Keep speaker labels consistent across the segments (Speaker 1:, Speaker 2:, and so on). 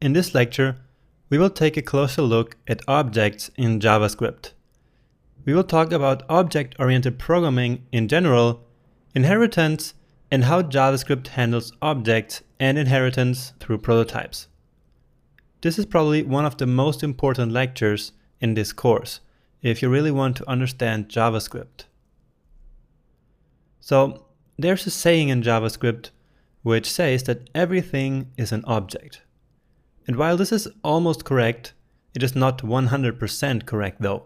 Speaker 1: In this lecture, we will take a closer look at objects in JavaScript. We will talk about object-oriented programming in general, inheritance, and how JavaScript handles objects and inheritance through prototypes. This is probably one of the most important lectures in this course, if you really want to understand JavaScript. So, there's a saying in JavaScript which says that everything is an object. And while this is almost correct, it is not 100% correct though.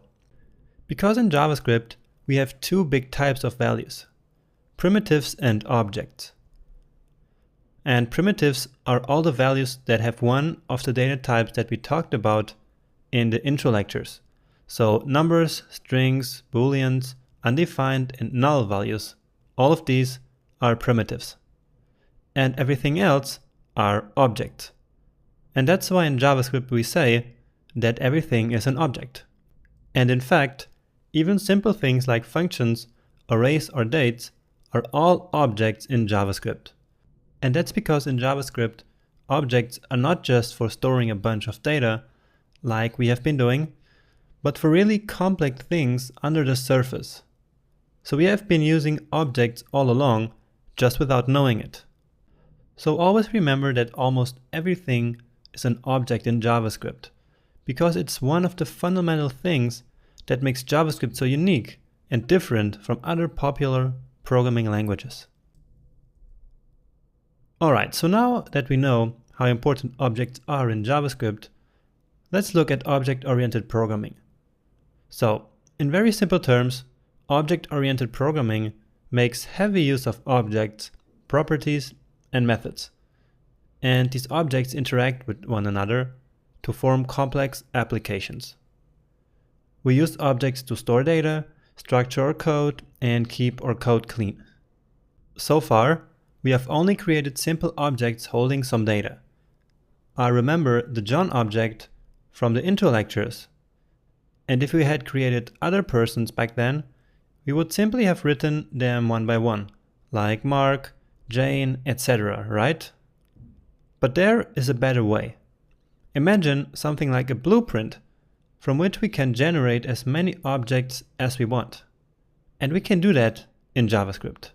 Speaker 1: Because in JavaScript, we have two big types of values: primitives and objects. And primitives are all the values that have one of the data types that we talked about in the intro lectures. So numbers, strings, booleans, undefined, and null values, all of these are primitives. And everything else are objects. And that's why in JavaScript we say that everything is an object. And in fact, even simple things like functions, arrays, or dates are all objects in JavaScript. And that's because in JavaScript, objects are not just for storing a bunch of data, like we have been doing, but for really complex things under the surface. So we have been using objects all along, just without knowing it. So always remember that almost everything is an object in JavaScript, because it's one of the fundamental things that makes JavaScript so unique and different from other popular programming languages. Alright, so now that we know how important objects are in JavaScript, let's look at object-oriented programming. So, in very simple terms, object-oriented programming makes heavy use of objects, properties, and methods. And these objects interact with one another to form complex applications. We use objects to store data, structure our code, and keep our code clean. So far, we have only created simple objects holding some data. I remember the John object from the intro lectures. And if we had created other persons back then, we would simply have written them one by one, like Mark, Jane, etc., right? But there is a better way. Imagine something like a blueprint from which we can generate as many objects as we want. And we can do that in JavaScript.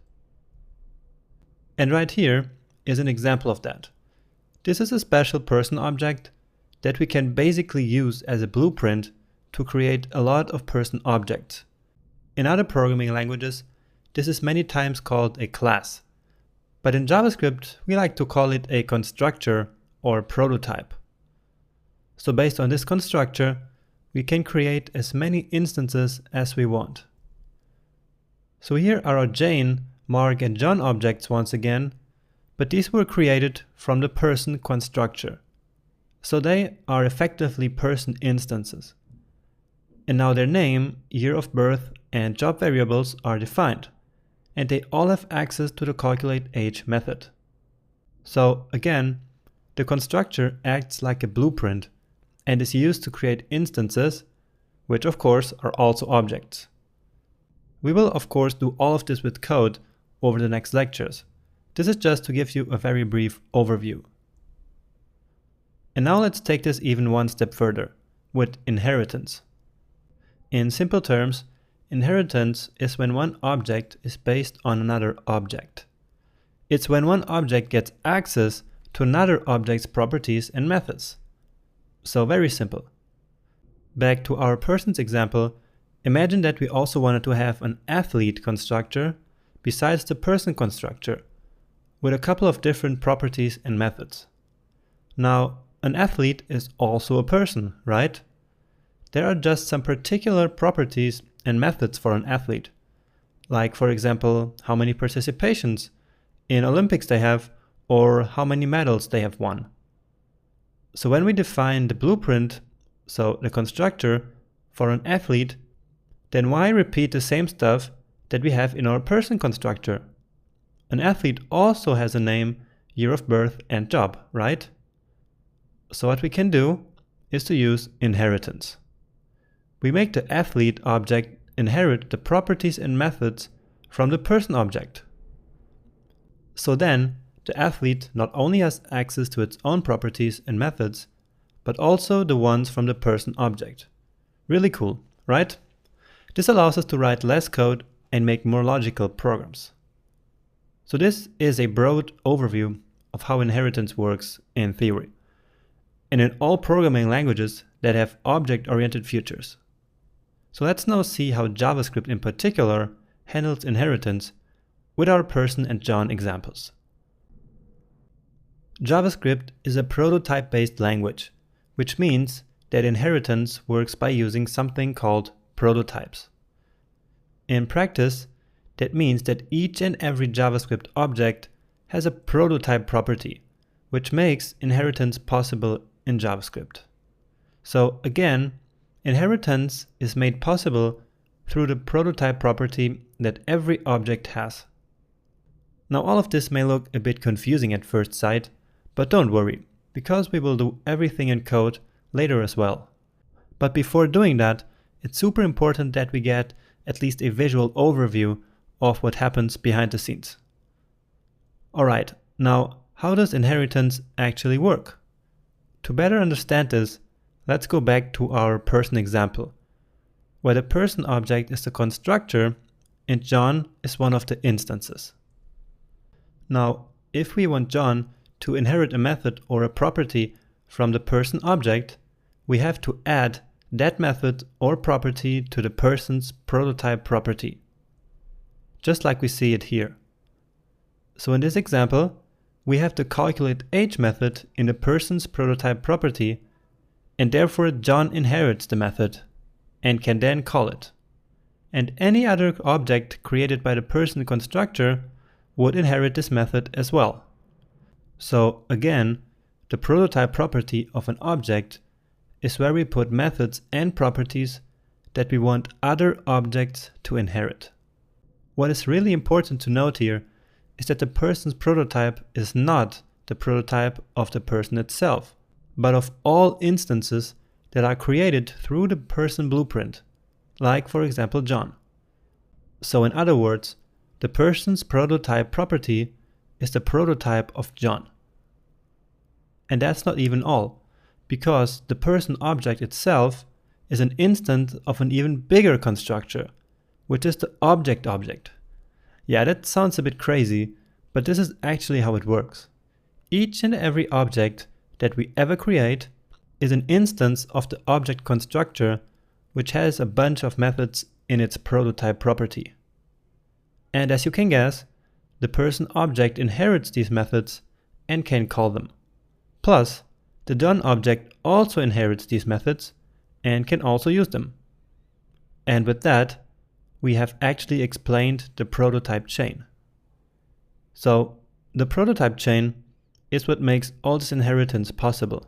Speaker 1: And right here is an example of that. This is a special person object that we can basically use as a blueprint to create a lot of person objects. In other programming languages, this is many times called a class. But in JavaScript, we like to call it a constructor or prototype. So based on this constructor, we can create as many instances as we want. So here are our Jane, Mark, and John objects once again, but these were created from the person constructor. So they are effectively person instances. And now their name, year of birth, and job variables are defined, and they all have access to the calculateAge method. So again, the constructor acts like a blueprint and is used to create instances, which of course are also objects. We will of course do all of this with code over the next lectures. This is just to give you a very brief overview. And now let's take this even one step further, with inheritance. In simple terms, inheritance is when one object is based on another object. It's when one object gets access to another object's properties and methods. So very simple. Back to our persons example, imagine that we also wanted to have an athlete constructor besides the person constructor, with a couple of different properties and methods. Now, an athlete is also a person, right? There are just some particular properties and methods for an athlete, like for example, how many participations in Olympics they have, or how many medals they have won. So when we define the blueprint, so the constructor, for an athlete, then why repeat the same stuff that we have in our person constructor? An athlete also has a name, year of birth, and job, right? So what we can do is to use inheritance. We make the athlete object inherit the properties and methods from the person object. So then, the athlete not only has access to its own properties and methods, but also the ones from the person object. Really cool, right? This allows us to write less code and make more logical programs. So this is a broad overview of how inheritance works in theory, and in all programming languages that have object-oriented features. So let's now see how JavaScript in particular handles inheritance with our person and John examples. JavaScript is a prototype-based language, which means that inheritance works by using something called prototypes. In practice, that means that each and every JavaScript object has a prototype property, which makes inheritance possible in JavaScript. So again, inheritance is made possible through the prototype property that every object has. Now all of this may look a bit confusing at first sight, but don't worry, because we will do everything in code later as well. But before doing that, it's super important that we get at least a visual overview of what happens behind the scenes. Alright, now how does inheritance actually work? To better understand this, let's go back to our person example, where the person object is the constructor and John is one of the instances. Now, if we want John to inherit a method or a property from the person object, we have to add that method or property to the person's prototype property, just like we see it here. So in this example, we have the calculate age method in the person's prototype property, and therefore John inherits the method and can then call it. And any other object created by the person constructor would inherit this method as well. So again, the prototype property of an object is where we put methods and properties that we want other objects to inherit. What is really important to note here is that the person's prototype is not the prototype of the person itself, but of all instances that are created through the person blueprint, like for example John. So in other words, the person's prototype property is the prototype of John. And that's not even all, because the person object itself is an instance of an even bigger constructor, which is the object object. Yeah, that sounds a bit crazy, but this is actually how it works. Each and every object that we ever create is an instance of the object constructor, which has a bunch of methods in its prototype property. And as you can guess, the person object inherits these methods and can call them. Plus, the John object also inherits these methods and can also use them. And with that, we have actually explained the prototype chain. So, the prototype chain is what makes all this inheritance possible.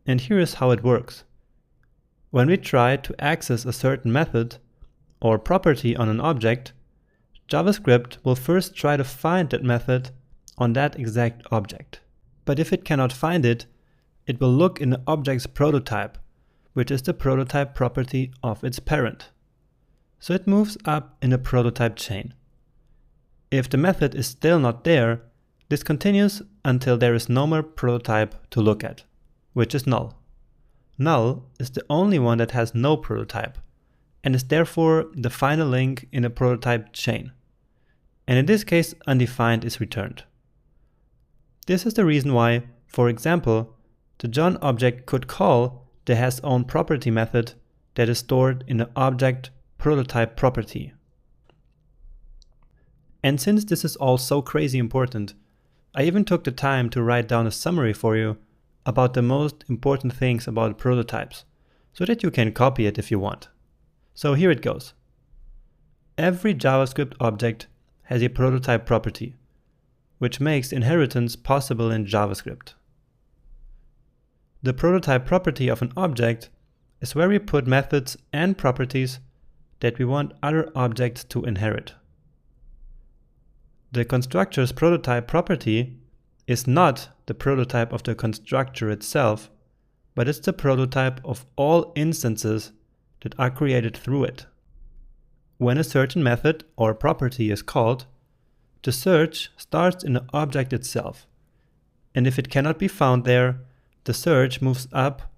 Speaker 1: And here is how it works. When we try to access a certain method or property on an object, JavaScript will first try to find that method on that exact object. But if it cannot find it, it will look in the object's prototype, which is the prototype property of its parent. So it moves up in the prototype chain. If the method is still not there, this continues until there is no more prototype to look at, which is null. Null is the only one that has no prototype, and is therefore the final link in the prototype chain. And in this case, undefined is returned. This is the reason why, for example, the John object could call the hasOwnProperty method that is stored in the object prototype property. And since this is all so crazy important, I even took the time to write down a summary for you about the most important things about prototypes, so that you can copy it if you want. So here it goes. Every JavaScript object has a prototype property, which makes inheritance possible in JavaScript. The prototype property of an object is where we put methods and properties that we want other objects to inherit. The constructor's prototype property is not the prototype of the constructor itself, but it's the prototype of all instances that are created through it. When a certain method or property is called, the search starts in the object itself, and if it cannot be found there, the search moves up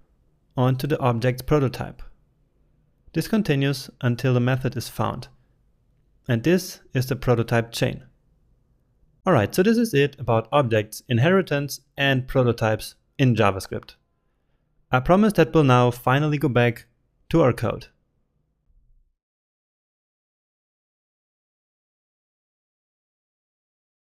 Speaker 1: onto the object's prototype. This continues until the method is found. And this is the prototype chain. Alright, so this is it about objects, inheritance, and prototypes in JavaScript. I promise that we'll now finally go back to our code.